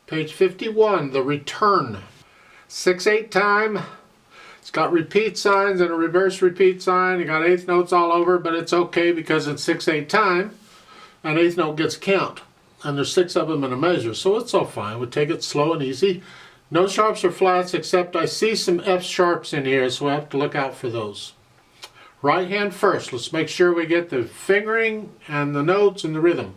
Page 51, the return. 6/8 time. It's got repeat signs and a reverse repeat sign. You got eighth notes all over, but it's okay because it's 6/8 time. And eighth note gets count. And there's 6 of them in a measure, so it's all fine. We'll take it slow and easy. No sharps or flats, except I see some F sharps in here, so I have to look out for those. Right hand first. Let's make sure we get the fingering and the notes and the rhythm.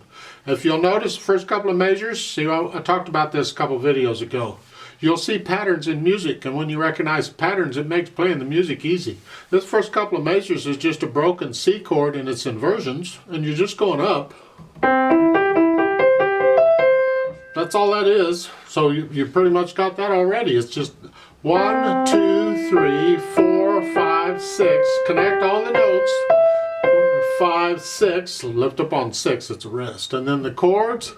If you'll notice the first couple of measures, see, I talked about this a couple of videos ago. You'll see patterns in music, and when you recognize patterns, it makes playing the music easy. This first couple of measures is just a broken C chord and its inversions, and you're just going up. That's all that is. So you pretty much got that already. It's just 1, 2, 3, 4, 5, 6. Connect all the notes. 4, 5, 6. Lift up on 6. It's a rest. And then the chords.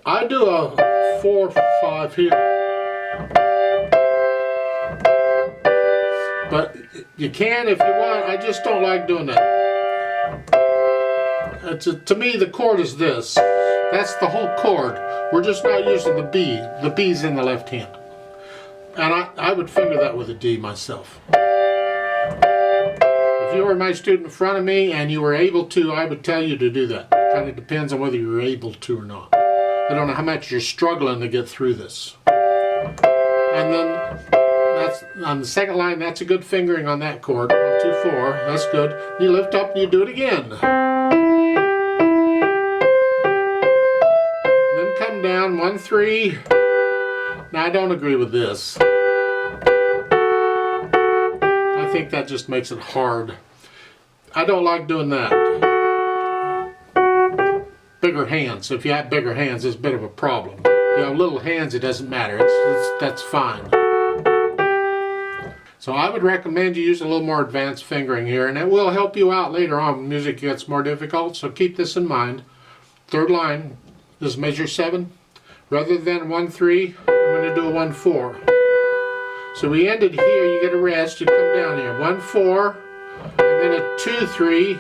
I do a 4, 5 here. But you can if you want. I just don't like doing that. To me, the chord is this. That's the whole chord. We're just not using the B. The B's in the left hand. And I would finger that with a D myself. If you were my student in front of me and you were able to, I would tell you to do that. It kind of depends on whether you're able to or not. I don't know how much you're struggling to get through this. And then that's on the second line, that's a good fingering on that chord. 1, 2, 4. That's good. You lift up and you do it again. Down 1, 3. Now I don't agree with this. I think that just makes it hard. I don't like doing that. Bigger hands. If you have bigger hands, it's a bit of a problem. If you have little hands, it doesn't matter. That's fine. So I would recommend you use a little more advanced fingering here, and it will help you out later on when music gets more difficult. So keep this in mind. Third line. This is measure 7. Rather than 1, 3, I'm going to do a 1, 4. So we ended here, you get a rest, you come down here. 1, 4, and then a 2, 3,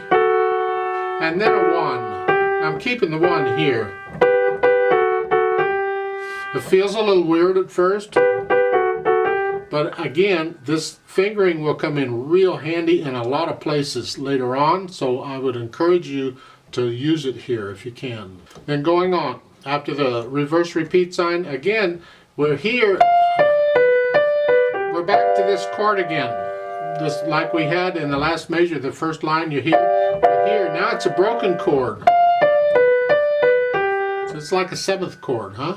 and then a 1. I'm keeping the 1 here. It feels a little weird at first, but again, this fingering will come in real handy in a lot of places later on, so I would encourage you to use it here if you can. Then going on, after the reverse repeat sign, again, we're here, we're back to this chord again. Just like we had in the last measure, the first line you hear, we're here, now it's a broken chord. So it's like a 7th chord, huh?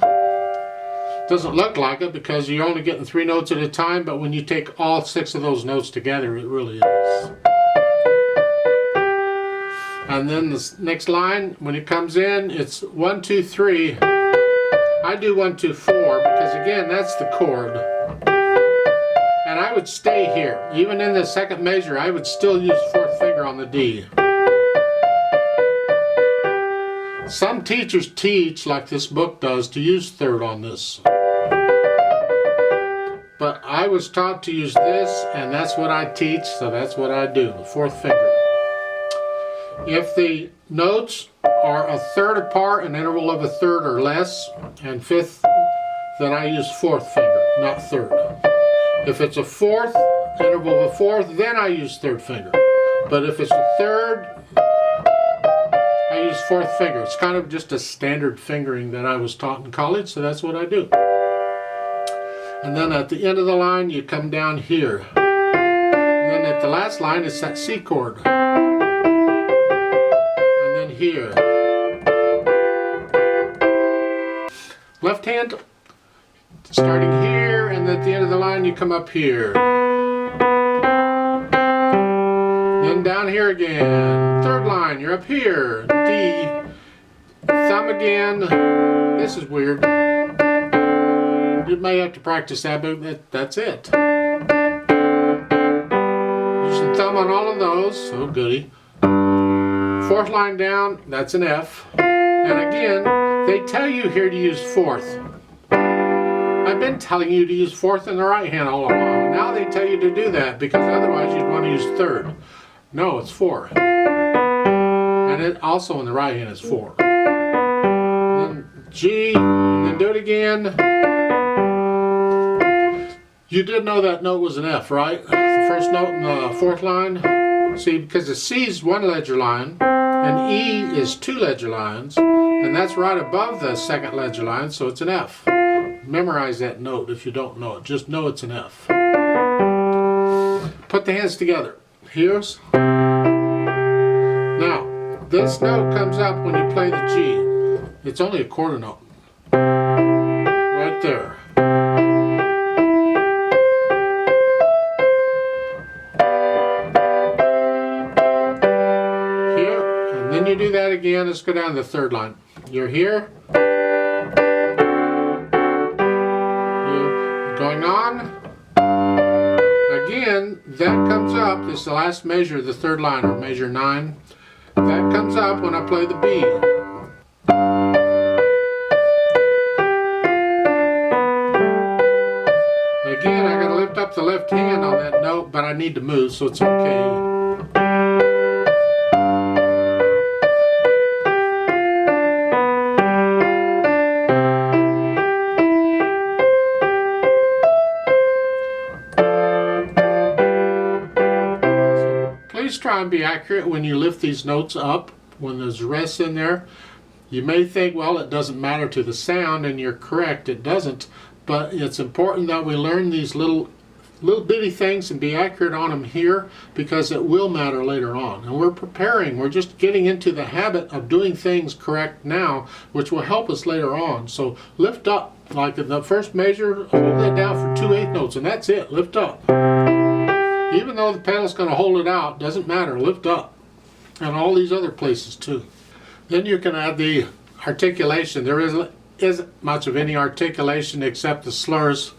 Doesn't look like it because you're only getting 3 notes at a time, but when you take all 6 of those notes together, it really is. And then the next line, when it comes in, it's 1, 2, 3. I do 1, 2, 4 because again, that's the chord. And I would stay here. Even in the second measure, I would still use 4th finger on the D. Some teachers teach, like this book does, to use 3rd on this. But I was taught to use this, and that's what I teach, so that's what I do, the 4th finger. If the notes are a 1/3 apart, an interval of a 1/3 or less, and 5th, then I use 4th finger, not 3rd. If it's a 4th, interval of a 4th, then I use 3rd finger. But if it's a 3rd, I use 4th finger. It's kind of just a standard fingering that I was taught in college, so that's what I do. And then at the end of the line, you come down here. And then at the last line, it's that C chord. Here. Left hand, starting here, and at the end of the line you come up here. Then down here again. 3rd line, you're up here. D. Thumb again. This is weird. You may have to practice that, but that's it. Use the thumb on all of those. Oh goody. 4th line down, that's an F. And again, they tell you here to use 4th. I've been telling you to use 4th in the right hand all along. Now they tell you to do that because otherwise you'd want to use 3rd. No, it's 4. And it also in the right hand is 4. Then G, and then then do it again. You did know that note was an F, right? The first note in the fourth line. See, because the C is one ledger line, and E is two ledger lines, and that's right above the second ledger line, so it's an F. Memorize that note if you don't know it. Just know it's an F. Put the hands together. Here's. Now, this note comes up when you play the G. It's only a quarter note. Right there. Here, and then you do that again. Let's go down to the third line. You're here. You're going on. Again, that comes up. This is the last measure of the third line, or measure 9. That comes up when I play the B. Again, I gotta lift up the left hand on that note, but I need to move, so it's okay. Please try and be accurate when you lift these notes up, when there's rests in there. You may think, well, it doesn't matter to the sound, and you're correct, it doesn't, but it's important that we learn these little bitty things and be accurate on them here, because it will matter later on. And we're preparing, we're just getting into the habit of doing things correct now, which will help us later on. So lift up, like in the first measure, hold that down for 2/8 notes, and that's it, lift up. Even though the pedal's going to hold it out, doesn't matter, lift up. And all these other places too. Then you can add the articulation. There isn't much of any articulation except the slurs,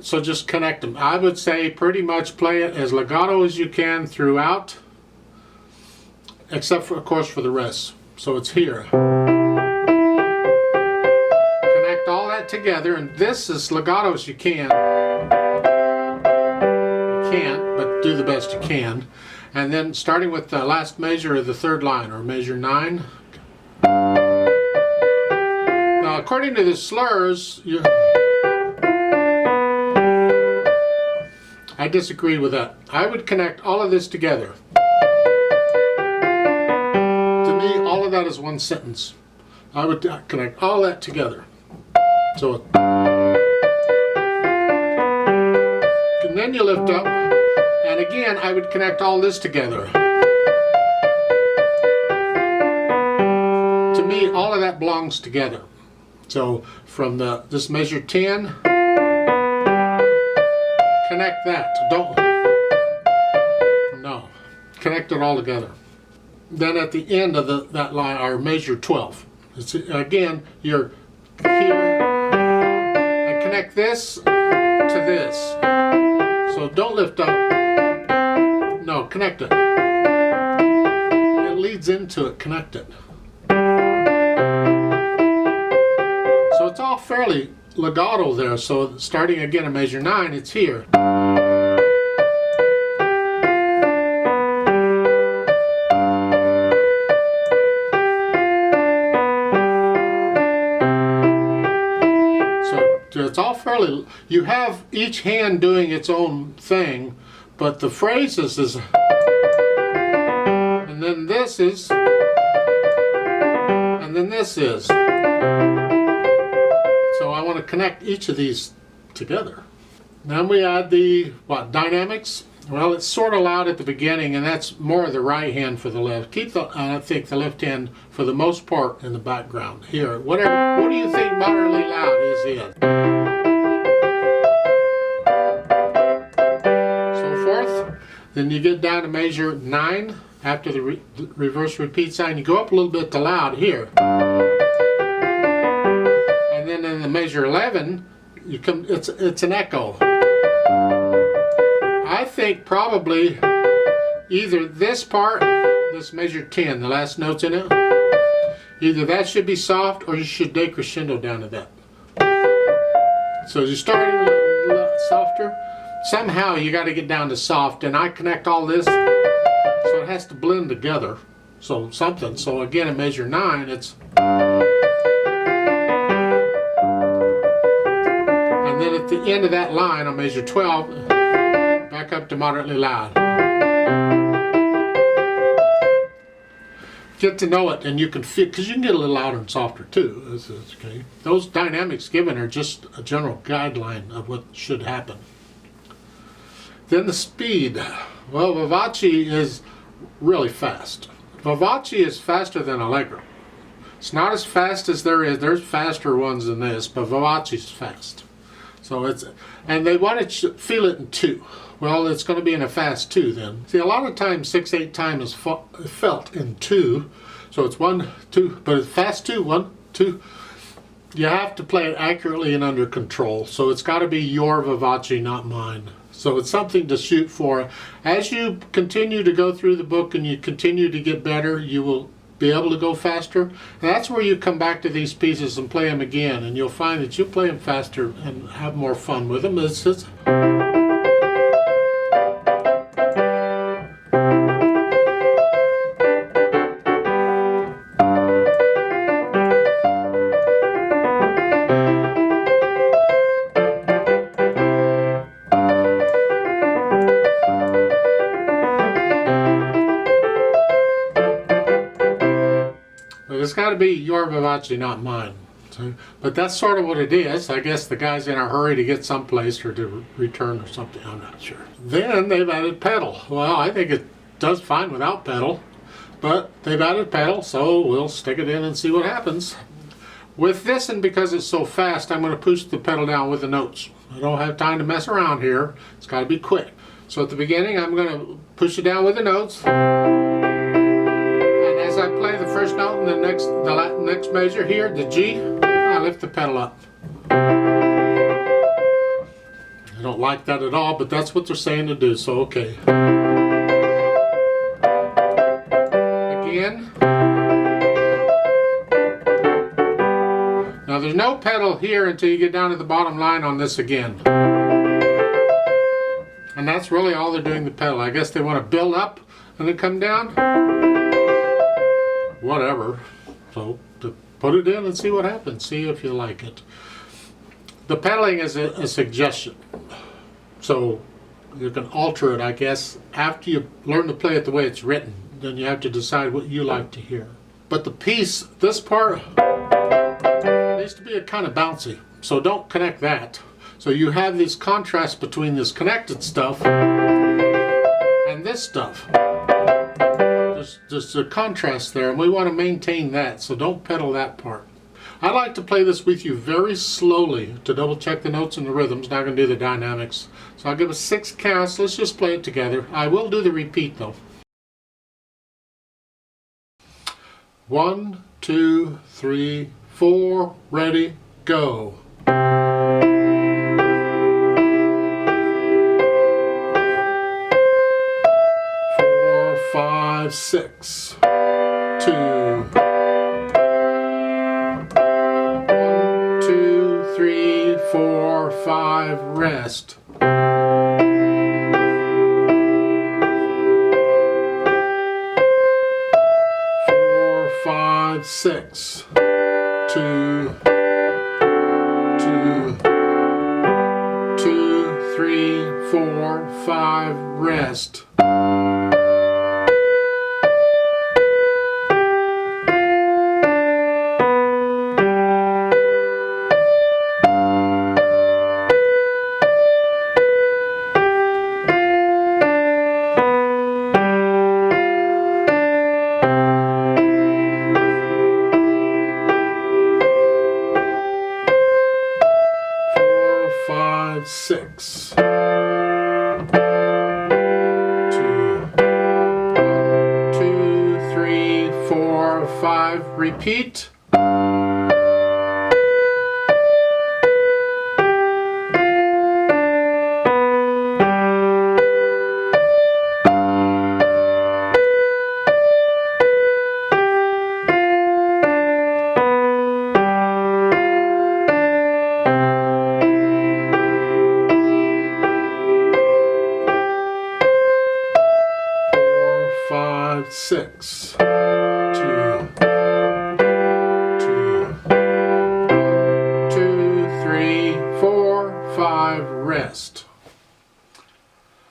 so just connect them. I would say pretty much play it as legato as you can throughout, except for, of course, for the rest. So it's here. Connect all that together, and this is legato as you can. But do the best you can. And then starting with the last measure of the third line, or measure 9. Now, according to the slurs, I disagree with that. I would connect all of this together. To me, all of that is one sentence. I would connect all that together. So, and then you lift up. And again, I would connect all this together. To me, all of that belongs together. So from this measure 10, connect that. Connect it all together. Then at the end of that line, our measure 12. Again, you're here, and connect this to this. So don't lift up. No, connect it. It leads into it, connect it. So it's all fairly legato there. So starting again at measure 9, it's here. So it's all fairly, you have each hand doing its own thing, but the phrases is, and then this is, and then this is. So I want to connect each of these together. Then we add the, dynamics? Well, it's sort of loud at the beginning, and that's more of the right hand for the left. Keep I think the left hand for the most part in the background. Here, what do you think moderately loud is in? Then you get down to measure 9 after the reverse repeat sign. You go up a little bit to loud here. And then in the measure 11, you come. It's an echo. I think probably either this part, this measure 10, the last notes in it, either that should be soft or you should decrescendo down to that. So you start a little softer. Somehow you got to get down to soft, and I connect all this so it has to blend together. So something. So again in measure 9, it's the end of that line on measure 12, back up to moderately loud. Get to know it, and you can feel, because you can get a little louder and softer too. Okay. Those dynamics given are just a general guideline of what should happen. Then the speed. Well, vivace is really fast. Vivace is faster than allegro. It's not as fast as there's faster ones than this, but vivace is fast. So and they want to feel it in 2. Well, it's going to be in a fast 2 then. See, a lot of times 6/8 time is felt in 2. So it's 1, 2, but it's fast 2, 1, 2. You have to play it accurately and under control. So it's got to be your vivace, not mine. So it's something to shoot for. As you continue to go through the book and you continue to get better, you will be able to go faster. And that's where you come back to these pieces and play them again, and you'll find that you play them faster and have more fun with them. It's got to be your vivace, not mine. So, but that's sort of what it is. I guess the guy's in a hurry to get someplace or to return or something. I'm not sure. Then they've added pedal. Well, I think it does fine without pedal, but they've added pedal, so we'll stick it in and see what happens. With this, and because it's so fast, I'm going to push the pedal down with the notes. I don't have time to mess around here. It's got to be quick. So at the beginning, I'm going to push it down with the notes. As I play the first note in the next measure here, the G, I lift the pedal up. I don't like that at all, but that's what they're saying to do, so okay. Again. Now there's no pedal here until you get down to the bottom line on this again. And that's really all they're doing, the pedal. I guess they want to build up and then come down. Whatever. So to put it in and see what happens. See if you like it. The pedaling is a suggestion. So you can alter it, I guess, after you learn to play it the way it's written. Then you have to decide what you like to hear. But the piece, this part, needs to be kind of bouncy. So don't connect that. So you have this contrast between this connected stuff and this stuff. There's a contrast there, and we want to maintain that, so don't pedal that part. I like to play this with you very slowly to double check the notes and the rhythms. Not going to do the dynamics. So I'll give us 6 counts. Let's just play it together. I will do the repeat though. 1, 2, 3, 4, ready, go. 5, 6, 2, 1, 2, 3, 4, 5, rest. 4, 5, 6, 2, 3, 4, 5, rest. 6, 2, 1, 2, 3, 4, 5, repeat. 6, 2, 1, 2, 5, rest.